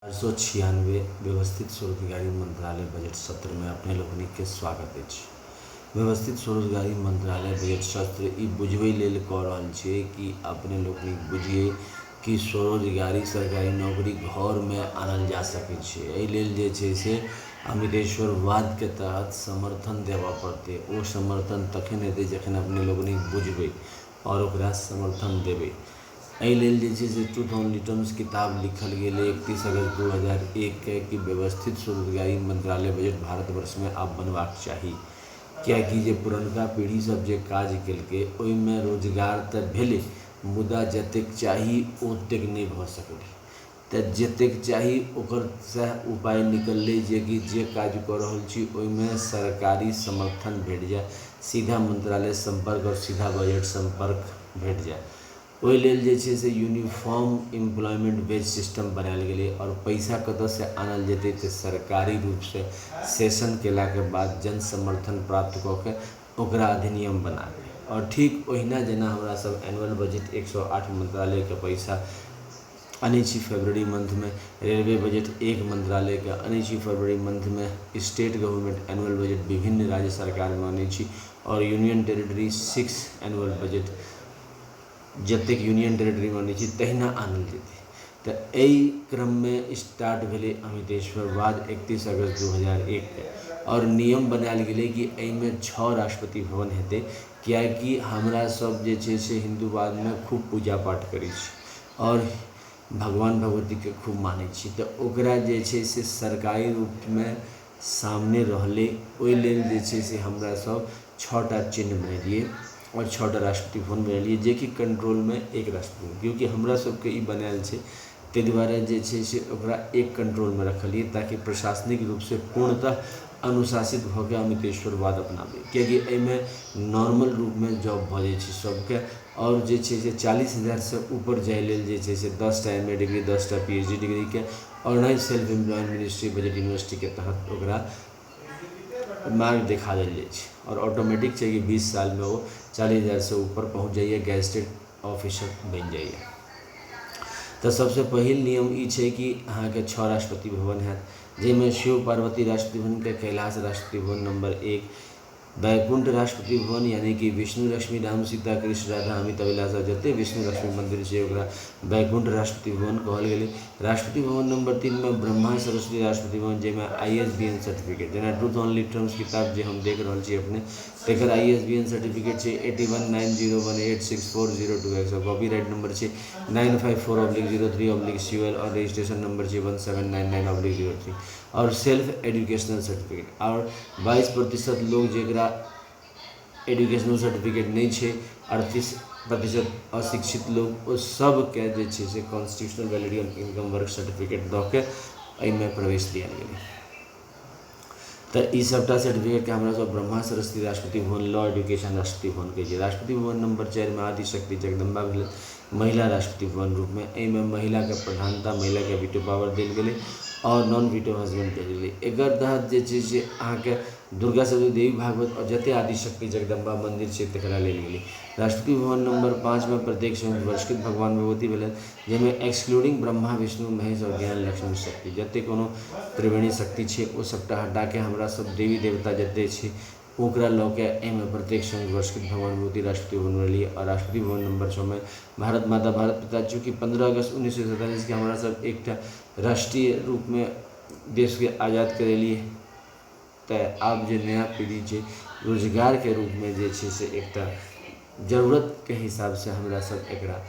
96 व्यवस्थित स्वरोजगारी मंत्रालय बजट सत्र में अपने लोकनि के स्वागत अछि। व्यवस्थित स्वरोजगारी मंत्रालय बजट सत्र ई बुझबै लेल कऽ रहल छै कि अपने लोकनि बुझिए कि स्वरोजगारी सरकारी नौकरी घर में आनल जा सकै छै। एहि लेल जे छै से अमितेश्वरवाद के तहत समर्थन देबऽ पड़तै। ओ समर्थन तखन हेतै जखन अपने लोकनि बुझबै और ओकरा समर्थन देबै। एहि लेल जे छै से ट्रूथ ऑन रिटर्न्स किताब लिखल गेल 31 अगस्त 2001 के कि व्यवस्थित स्वरोजगारी मंत्रालय बजट भारतवर्ष में आब बनबाक चाही, किएकि जे पुरनका पीढ़ी सब जे काज केलकै ओहिमे रोजगार तऽ भेलै, मुदा जतेक चाही ओतेक नहि भऽ सकलै। तऽ जतेक चाही ओकर सएह उपाय निकललै जे कि जे काज कऽ रहल छी ओहिमे सरकारी समर्थन भेट जाए, सीधा मंत्रालय संपर्क और सीधा बजट संपर्क भेट जाए। ओहि लेल जे छै से यूनिफॉर्म एम्प्लॉयमेंट वेज सिस्टम बनायल गेलै और पैसा कतऽसँ आनल जेतै तऽ सरकारी रूपसँ सेशन केलाके बाद जन समर्थन प्राप्त कऽ के ओकरा अधिनियम बना देलै। और ठीक ओहिना जेना हमरा सब एनुअल बजट 108 मंत्रालय के पैसा आनै छी फरवरी मंथ में, रेलवे बजट 1 मंत्रालय के आनै छी फरवरी मंथ में, स्टेट गवर्नमेंट एनुअल बजट विभिन्न राज्य सरकार में आनै छी और यूनियन टेरिटरी 6 एनुअल बजट जतेक यूनियन टेरिटरी में आनै छी तहिना आनल जेतै। तऽ एहि क्रम में स्टार्ट भेलै अमितेश्वरवाद 31 अगस्त 2001 के और नियम बनायल गेलै कि एहिमे 6 राष्ट्रपति भवन हेतै, किएकि हमरा सब जे छै से हिंदूवाद में खूब पूजा पाठ करै छी और भगवान भगवती के खूब मानै छी। तऽ ओकरा जे छै से सरकारी रूप में सामने रहलै, ओहि लेल जे छै से हमरा सब 6टा चिन्ह बनेलिए और 6टा राष्ट्रपति भवन बनेलिए, जे कि कंट्रोल में एक राष्ट्रपति, क्योंकि हमरा सबके ई बनायल छै ताहि दुआरे जे छै से ओकरा एक कंट्रोल में रखलिए ताकि प्रशासनिक रूप से पूर्णतः अनुशासित भऽ के अमितेश्वरवाद अपनाबै, किएकि एहिमे नॉर्मल रूप में जॉब भऽ जाइ छै सबके और जे छै से 40,000 से ऊपर जाय लेल जे छै से 10टा MA डिग्री 10टा PhD डिग्री के और नहीं self employed ministry budget university के तहत ओकरा मार्ग देखा देल जाइ छै और ऑटोमेटिक छै कि 20 साल में वो 40,000 से ऊपर पहुँच जाइए, गैजेटेड ऑफिसर बनि जाइए। तऽ सबसे पहिल नियम ई छै कि अहाँके 6 राष्ट्रपति भवन हैत, जाहिमे शिव पार्वती राष्ट्रपति भवन के कैलाश राष्ट्रपति भवन नंबर 1, वैकुंठ राष्ट्रपति भवन यानी कि विष्णु लक्ष्मी राम सीता कृष्ण राधा अमित अभिलाषा जते विष्णु लक्ष्मी मंदिर छै ओकरा वैकुंठ राष्ट्रपति भवन कहल गेलै। राष्ट्रपति भवन नंबर 3 में ब्रह्मा सरस्वती राष्ट्रपति भवन, जाहिमे ISBN सर्टिफिकेट, जेना ट्रूथ ऑन रिटर्न्स किताब जे हम देख रहल छी अपने तेकर ISBN सर्टिफिकेट छै 8190186402 और कॉपीराइट नंबर छै 954/03/CUL और रजिस्ट्रेशन नंबर छै 1799/03 और सेल्फ एजुकेशनल सर्टिफिकेट। और 22% लोग जेकरा एजुकेशनल सर्टिफिकेट नहीं छै, 38% अशिक्षित लोग, ओ सबके जे छै से constitutional validity of income work certificate दऽ के एहिमे प्रवेश दिया गेलै। तऽ ई सबटा सर्टिफिकेट के हमरा सब ब्रह्मा सरस्वती राष्ट्रपति भवन लॉ एजुकेशन राष्ट्रपति भवन के राष्ट्रपति भवन नंबर 4 में आदिशक्ति जगदम्बा भेल महिला राष्ट्रपति भवन रूप में। एहिमे महिला के प्रधानता, महिला के वीटो पावर देल गेलै और नॉन वीटो हस्बैंड देल गेलै। एकर तहत जे छै से अहाँके दुर्गा सप्तशती देवी भागवत और जते आदिशक्ति जगदम्बा मंदिर छै तकरा लेल गेलै। राष्ट्रपति भवन नंबर 5 में प्रत्येक स्वयं पुरस्कृत भगवान भगवती भेलै, जाहिमे एक्सक्लूडिंग ब्रह्मा विष्णु महेश और ज्ञान लक्ष्मी शक्ति जते कोनो त्रिवेणी शक्ति छै ओ सबटा हटा के हमरा सब देवी देवता जते छै ओकरा लऽ के एहिमे प्रत्येक स्वयं पुरस्कृत भगवान भगवती राष्ट्रपति भवन बनलिए। और राष्ट्रपति भवन नंबर 6 में भारत माता भारत पिता, चूँकि 15 अगस्त 1947 के हमरा सब एकटा राष्ट्रीय रूप में देश के आज़ाद करेलिए, तऽ आब जे नया पीढ़ी छै रोजगार के रूप में जे छै से एकटा जरूरत के हिसाब से हमरा सब एकरा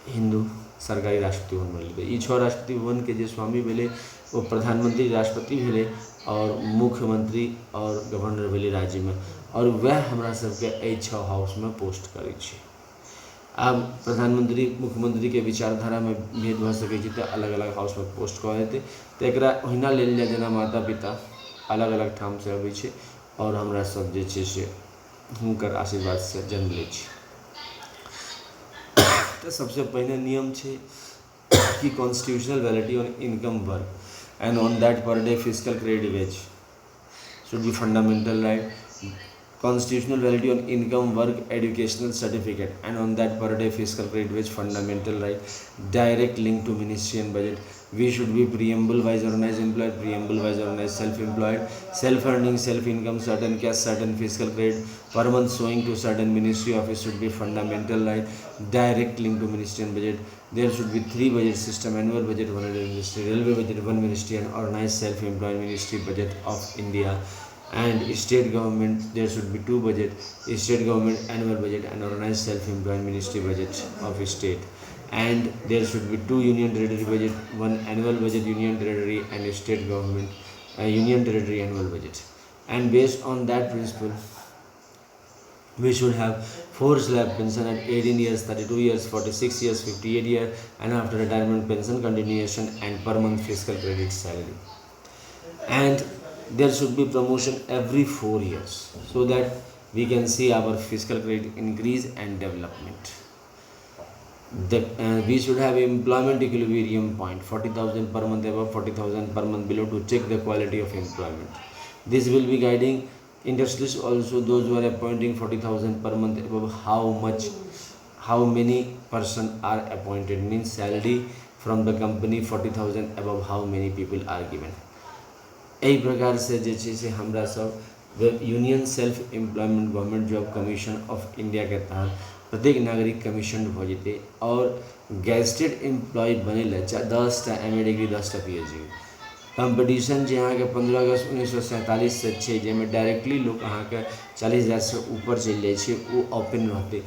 हिंदू सरकारी राष्ट्रपति भवन बनलै। ई 6 राष्ट्रपति भवन के जे स्वामी भेलै वो प्रधानमंत्री राष्ट्रपति भेलै और मुख्यमंत्री और गवर्नर भेलै राज्य में, और वह हमरा सबके एहि 6 हाउस में पोस्ट करै छै। आब प्रधानमंत्री मुख्यमंत्री के विचारधारा में भेद भऽ सकै छै तऽ अलग अलग हाउस में पोस्ट कऽ देतै। तऽ एकरा ओहिना लेल जाए जेना माता पिता अलग अलग ठाम से अबै छै और हमरा सब जे छै से हुनकर आशीर्वाद से जन्म लै छी। तऽ सबसे पहले नियम छै कि constitutional validity on income work and on that per day physical credit wage should be fundamental right. Constitutional validity on income, work, educational certificate and on that per day fiscal credit wage fundamental right. Direct link to ministry and budget. We should be preamble wise organise employed, preamble wise organise self employed, self earning, self income, certain cash, certain physical credit per month showing to certain ministry office should be fundamental right, direct link to ministry and budget. There should be 3 budget system: annual budget, one ministry; railway budget, one ministry; and organized self-employed ministry budget of India. And state government, there should be 2 budget: state government annual budget and organized self-employed ministry budget of state. And there should be 2 union territory budget, one annual budget union territory and state government union territory annual budget. And based on that principle, we should have 4 slab pension at 18 years, 32 years, 46 years, 58 years, and after retirement pension continuation and per month fiscal credit salary. And there should be promotion every 4 years so that we can see our fiscal credit increase and development. We should have employment equilibrium point, 40,000 per month above, 40,000 per month below, to check the quality of employment. This will be guiding industrialists also, those who are appointing 40,000 per month above, how many person are appointed, means salary from the company 40,000 above, how many people are given. यही प्रकार से जैसे हमरा सब union self employment government job commission of India के तहत प्रत्येक नागरिक कमीशन हो जेते और गैजेटेड एम्प्लॉय बने 10टा MA डिग्री 10टा PhD। कंपटीशन जे अहाँ के 15 अगस्त 1947 से छै, जेमें डायरेक्टली लोग अहाँ के 40,000 से ऊपर चल जाए छे, वो ओपन रहते,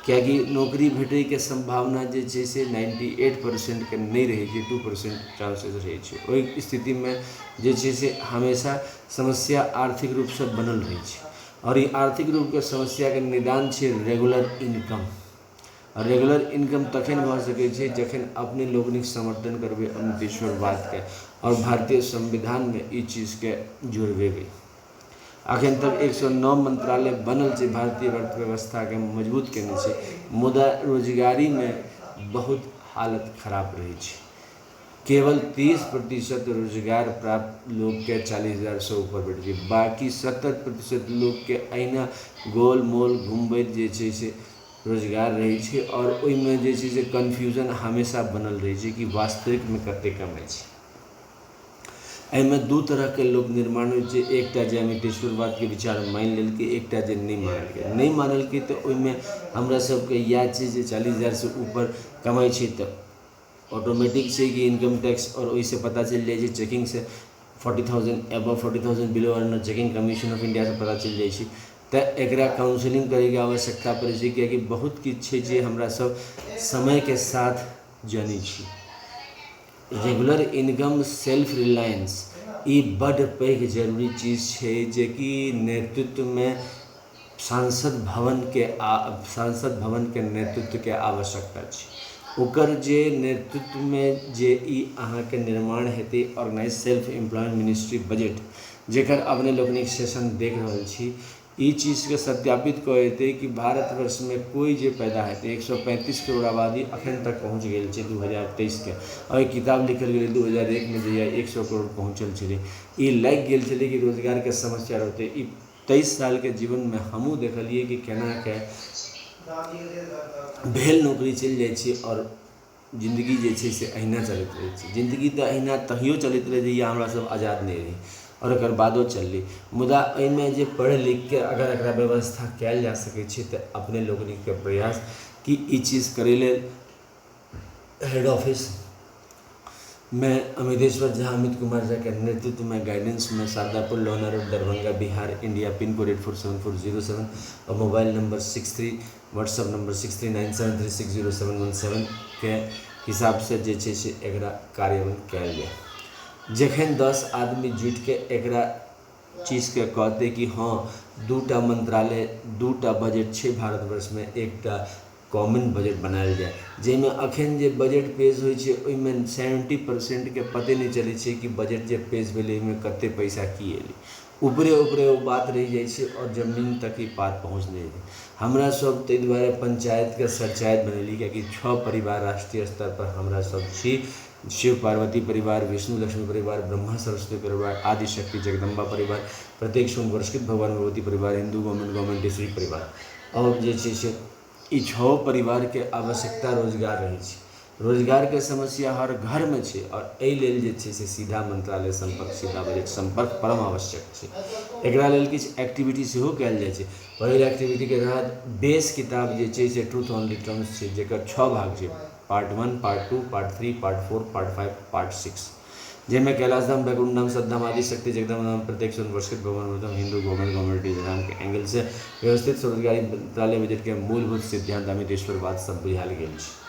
कियाकि नौकरी भेटे के संभावना जे छै से 98% के नहीं रहे छै, 2% चांसेस रहे छै। ओहि स्थिति में जे छै से हमेशा समस्या आर्थिक रूप से बनल रही छै, और ये आर्थिक रूप के समस्या के निदान छै रेगुलर इनकम। और रेगुलर इनकम तखन भ सकै छै जखन अपने लोगनिक समर्थन करबे अमृतेश्वरवाद के और भारतीय संविधान में ई चीज़ के जुड़बेबे। अखन तक 109 मंत्रालय बनल छै भारतीय अर्थव्यवस्था के मजबूत केने छै, मुदा रोजगारी में बहुत हालत खराब रही छै। केवल 30% रोजगार प्राप्त लोग के 40,000 से ऊपर बैठ छै, बाकी 70% लोग के अहिना गोल मोल घूमबैत जे छै से रोजगार रही छै, और ओहिमे जे छै से कन्फ्यूजन हमेशा बनल रही छै कि वास्तविक में कते कमाई छै। एहिमे 2 तरह के लोग निर्माण हो छै, एकटा जे अमृतेश्वरवाद के विचार मान लेलकै, एकटा जे नहीं मानलकै। तो ओहिमे हमरा सबके इएह छै जे 40,000 से ऊपर कमाई छै तो ऑटोमेटिक छै कि इनकम टैक्स, और ओहिसे पता चल जाए छै चेकिंग से 40,000 above 40,000 below earner checking commission of India से पता चल जाए छै। तो एकरा काउंसलिंग करे के आवश्यकता पड़े छै, कियाकि बहुत किछु छै जे हमरा सब समय के साथ जानी छी। रेगुलर इनकम, सेल्फ रिलायंस, ई बड़ पैघ जरूरी चीज़ है, जे कि नेतृत्व में सांसद भवन के नेतृत्व के आवश्यकता है। ओकर जे नेतृत्व में जे ई अहाँ के निर्माण हेतै organise self employed ministry budget, जेकर अपने लोकनिक सेशन देख रहल छी, ई चीज़ के सत्यापित कहते कि भारतवर्ष में कोई जे पैदा हेतै 135 करोड़ आबादी अखन तक पहुँच गई है 2023 के, और एक किताब लिखल गई 2001 में जहिया 100 करोड़ पहुँचल छे। ई लग गेल छे कि रोजगार के समस्या रहते। 23 साल के जीवन में हमहूँ देखलिए कि केना के भेल नौकरी चल जाए छे, और जिंदगी जे छे से अहिना चलत रहे छे। जिंदगी तो अहिना तहियो चलत रहे जहिया हमरा सब आज़ाद नहीं रही, और एकर बादो चलली। मुदा एहिमे जे पढ़ लिख के अगर एकरा व्यवस्था कयल जा सकै छै तो अपने लोगनिक के प्रयास कि ई चीज़ करे लेल हेड ऑफिस में अमितेश्वर झा, अमित कुमार झा के नेतृत्व में गाइडेंस में Shardapur, Lohna road, Darbhanga, Bihar, India, pin code 847407 और मोबाइल नंबर 63, व्हाट्सएप नंबर 6397360717 के हिसाब से जे छै से एकरा कार्यान्वयन कयल जाए। जखन 10 आदमी जुट के एकरा चीज़ के कहते कि हाँ 2टा मंत्रालय, 2टा बजट छे भारतवर्ष में, एकटा कॉमन बजट बनायल जाए, जेमें अखन जे बजट पेश होइ छे ओहिमे 70% के पते नहीं चले छे कि बजट जे पेश भेले में कते पैसा की एले। ऊपरे वो बात रह जाए छे और जमीन तक ही बात पहुँच नहीं है। हमरा सब तै दुआरे पंचायत के सरचायत बनेली, क्योंकि 6 परिवार राष्ट्रीय स्तर पर हमरा सब छी। शिव पार्वती परिवार, विष्णु लक्ष्मी परिवार, ब्रह्मा सरस्वती परिवार, आदि शक्ति जगदम्बा परिवार, प्रत्येक सोम पुरस्कृत भगवान भगवती परिवार, हिंदू गवर्नमेंट डिस्ट्रिक्ट परिवार, और जे छै से ई 6 परिवार के आवश्यकता रोजगार रही है। रोजगार के समस्या हर घर में छै और एहि लेल जे छै से सीधा मंत्रालय संपर्क, सीधा बजट संपर्क परम आवश्यक छै। एकरा लेल किछु एक्टिविटी सेहो कयल जाइ छै। पहिल एक्टिविटी के तहत बेस किताब जे छै से ट्रूथ ऑन रिटर्न्स छै, जेकर 6 भाग छै, part 1, part 2, part 3, part 4, part 5, part 6, जिनमें कैलाशधाम, बैकुंठधाम, सतधाम आदि शक्ति जगदम्बा प्रत्येक सुवर्षित भवन हिंदू गवर्नमेंट के एंगल से व्यवस्थित स्वरोजगारी मंत्रालय बजट के मूलभूत सिद्धांत अमितेश्वरवाद सब बुझायल गेल छै।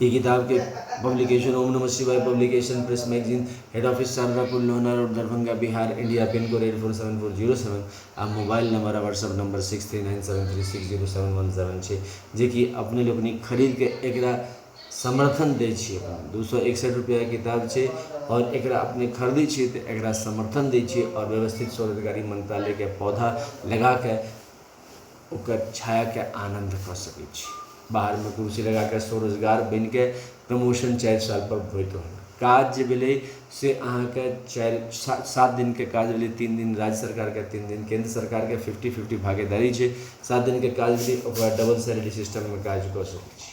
ये किताब के पब्लिकेशन ओम नमः शिवाय publication, press magazine, head office Shardapur, Lohna road, Darbhanga, Bihar, India, pin code 847407 आ मोबाइल नंबर व्हाट्सएप नंबर 6397360717 छै, जे कि अपने लोग खरीद के एकरा समर्थन दै छियै। 261 रुपया किताब छै और एकरा अपने खरीदै छियै तो एकरा समर्थन दै छियै और व्यवस्थित स्वरोजगारी मंत्रालय के पौधा लगा के ओकर छाया के आनंद कर सकै छी। बाहर में कुर्सी लगा के स्वरोजगार बन के प्रमोशन 4 साल पर होइत रहल। काज जे भेलै से अहाँके 7 दिन के काज भेलै, 3 दिन राज्य सरकार के, 3 दिन केंद्र सरकार के, 50-50 भागीदारी छै। 7 दिन के काज भेलै ओकरा डबल सैलरी सिस्टम में काज कऽ सकै छी।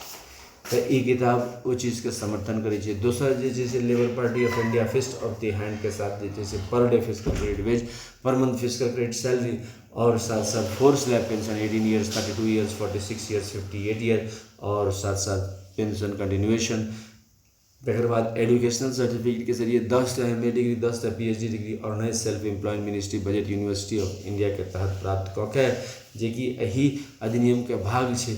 तो ये किताब वो चीज़ के समर्थन करे छै। दोसर जे छै labour party of India fist of the hand के साथ जे छै per day physical credit wage, per month physical credit salary और साथ साथ 4 slab pension 18 years, 32 years, 46 years, 58 year और साथ साथ पेंशन कंटिन्यूएशन। तकर बाद एजुकेशनल सर्टिफिकेट के जरिए 10 MA डिग्री, 10 PhD डिग्री और self employed ministry budget university of India के तहत प्राप्त कऽ के, जे कि एही अधिनियम के भाग छै।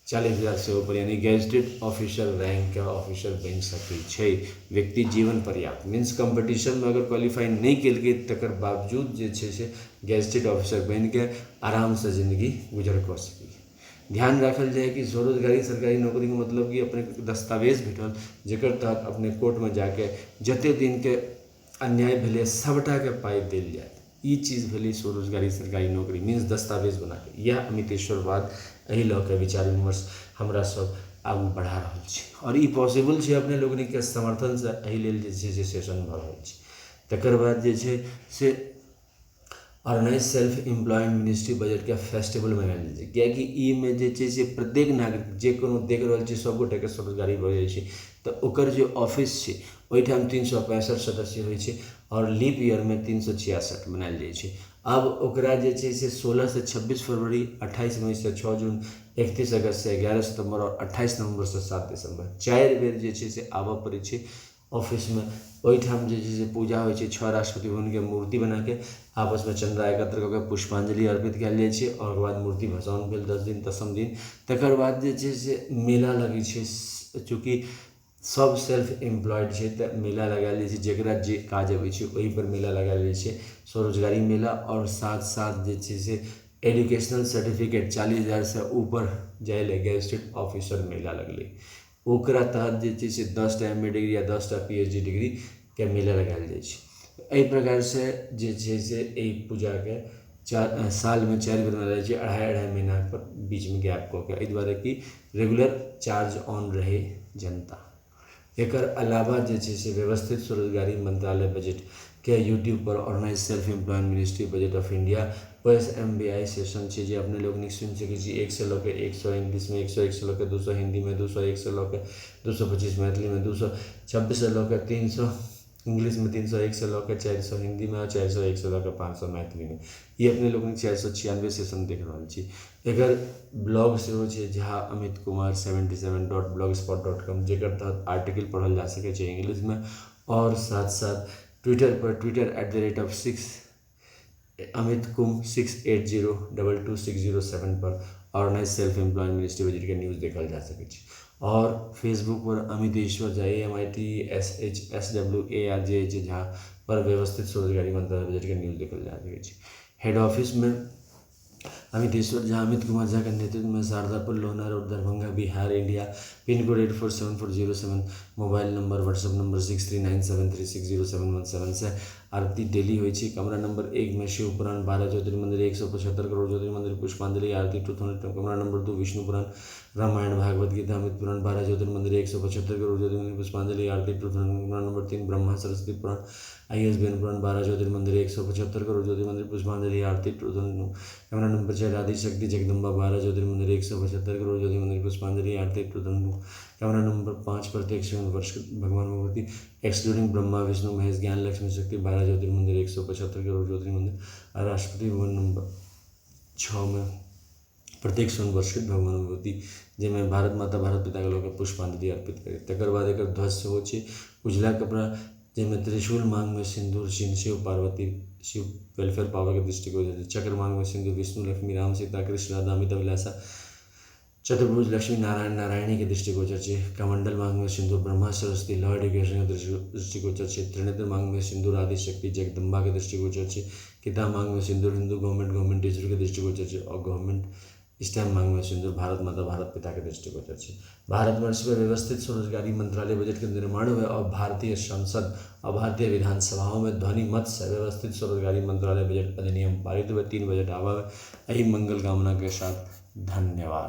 40,000 से ऊपर यानी गेजेटेड ऑफिसर रैंक के ऑफिसर बन सकै छै। व्यक्ति जीवन पर्याप्त मीन्स कंपटीशन में अगर क्वालिफाई नहीं केलकै तकर बावजूद जे छै से गेजेटेड ऑफिसर बन के आराम से जिंदगी गुजर कर सकै। ध्यान रखल जाए कि स्वरोजगारी सरकारी नौकरी के मतलब कि अपने दस्तावेज भेटल जेकर तहत अपने कोर्ट में जाके जते दिन के अन्याय भेलै सबटा के पाई देल जाए। ई चीज़ भेलै स्वरोजगारी सरकारी नौकरी मीन्स दस्तावेज बना के। यह अमितेश्वरवाद एहि लऽ के विचार विमर्श हमरा सब आगू बढ़ा रहल छी और ई पॉसिबल छै अपने लोगनी के समर्थन से। एहि लेल जे छै से सेशन भऽ रहल छै। तकर बाद जे छै से organise self employed ministry budget के फेस्टिवल मनायल जाइ छै, कियाकि ई में जे छै से प्रत्येक नागरिक जे कोनो देख रहल छै सब गोटे के स्वरोजगारी भऽ जाइ छै। तो ओकर जे ऑफिस छै ओहिठाम 365 सदस्य होइ छै और लीप ईयर में 366 मनायल जाइ छै। अब ओकरा जे छै से 16 से 26 फरवरी, 28 मई से 6 जून, 31 अगस्त से 11 सितंबर और 28 नवंबर से 7 दिसंबर 4 बेर जे छै से आबऽ पड़ै छै ऑफिस में। ओहिठाम जे छै से पूजा होइ छै, 6 राष्ट्रपति भवन के मूर्ति बना के आपस में चंदा एकत्र करके पुष्पांजलि अर्पित कयल जाइ छै और ओकर बाद मूर्ति भसान भेल 10 दिन दसम दिन। तकर बाद जे छै से मेला लगै छै, चूँकि सब सेल्फ एम्प्लॉयड छै तो मेला लगायल जाइ छै, जकरा जे काज अबै छै ओहि पर मेला लगायल जाइ छै, स्वरोजगारी मेला। और साथ साथ जे छै से एजुकेशनल सर्टिफिकेट 40,000 से ऊपर जाय ले गेजेटेड ऑफिसर मेला लगलै, ओकरा तहत जे छै से 10 MA डिग्री या 10 PhD डिग्री के मेला लगायल जाइ छै। एहि प्रकार से जे छै से एहि पूजा के साल में 4 बेर मनायल जाइ छै, 2.5 महीना पर बीच में गैप कऽ के, एहि दुआरे कि रेगुलर चार्ज ऑन रहे जनता। एकर अलावा जे छै से व्यवस्थित स्वरोजगारी मंत्रालय बजट के यूट्यूब पर organise self employed ministry budget of India OSMBI session छै, जे अपने लोग सुनि सकै छी। 1 से लऽ के 100 इंग्लिश में, 101 से लऽ के 200 हिंदी में, 201 से लऽ के 225 मैथिली में, 226 से लऽ के 300 इंग्लिश में, 301 से लऽ के 400 हिंदी में और 401 से लऽ के 500 मैथिली में। ये अपने लोग 496 सेशन देख रहा छी। एकर ब्लॉग सेहो छै jhaAmitkumar77.blogspot.com, जेकर तहत आर्टिकल पढ़ल जा सके छै इंग्लिश में। और साथ साथ ट्विटर पर @6 amitkum68022607 पर organise self employed ministry budget के न्यूज़ देखल जा सके छै। और फेसबुक पर अमितेश्वर झा AMITSHSWARJH झा पर व्यवस्थित स्वरोजगारी मंत्रालय बजट के न्यूज़ देखल जा सके छै। हेड ऑफिस में अमितेश्वर झा, अमित कुमार झा के नेतृत्व में Shardapur, Lohna road, Darbhanga, Bihar, India, pin code 847407, mobile number WhatsApp number 6397360717 से आरती डेली होइ छै। कमरा नंबर 1 में शिव पुराण 12 ज्योतिर्मंदिर 175 करोड़ ज्योतिर्मंदिर पुष्पांजलि आरती 200। कमरा नंबर 2 विष्णु पुराण रामायण भागवत गीता अमित पुराण 12 ज्योतिर्मंदिर 175 करोड़ ज्योतिर्मंदिर पुष्पांजलि आरती 200। कमरा नंबर 3 ब्रह्मा सरस्वती पुराण ISBN पुराण 12 ज्योतिर्मंदिर 175 करोड़ ज्योतिर्मंदिर पुष्पांजलि आरती 200। कमरा नंबर 6 आदि शक्ति जगदम्बा 12 ज्योतिर्मंदिर 175 करोड़ ज्योतिर्मंदिर पुष्पांजलि आरती प्रथम कैमरा नंबर 5 प्रत्यक्ष वर्ष भगवान भगवती एक्सक्लूडिंग ब्रह्मा विष्णु महेश ज्ञान लक्ष्मी शक्ति 12 ज्योतिर्मंदिर 175 करोड़ ज्योतिर्मंदिर राष्ट्रपति भवन नंबर 6 में प्रत्येक स्वर्ण वर्षित भगवान भगवती जिनमें भारत माता भारत पिता के लोग पुष्पांजलि अर्पित करे तकर बाद एक ध्वज से हो उजला कपड़ा जिनमें त्रिशूल मांग में सिंदूर चिन्ह शिव पार्वती शिव वेलफेयर पावर के दृष्टिगोचर चक्र मांग में सिंधु विष्णु लक्ष्मी राम सीता कृष्ण राधा अमिता विलासा चतुर्भुज लक्ष्मी नारायण नारायणी के दृष्टिगोचर से कमंडल मांग में सिंधु ब्रह्मा सरस्वती लॉर्ड के दृष्टिगोचर से त्रिनेत्र मांग में सिंधु आदि शक्ति जगदम्बा के दृष्टिगोचर से किताब मांग में सिंधु हिंदू गवर्नमेंट टीचर के दृष्टिगोचर से और गवर्नमेंट स्टैम्प मांग में सिंदूर भारत माता भारत पिता के दृष्टिगोचर से भारतवर्ष में व्यवस्थित स्वरोजगारी मंत्रालय बजट के निर्माण हुए और भारतीय संसद और भारतीय विधानसभाओं में ध्वनि मत से व्यवस्थित स्वरोजगारी मंत्रालय बजट अधिनियम पारित हुए 3 बजट आवा यही मंगल कामना के साथ धन्यवाद।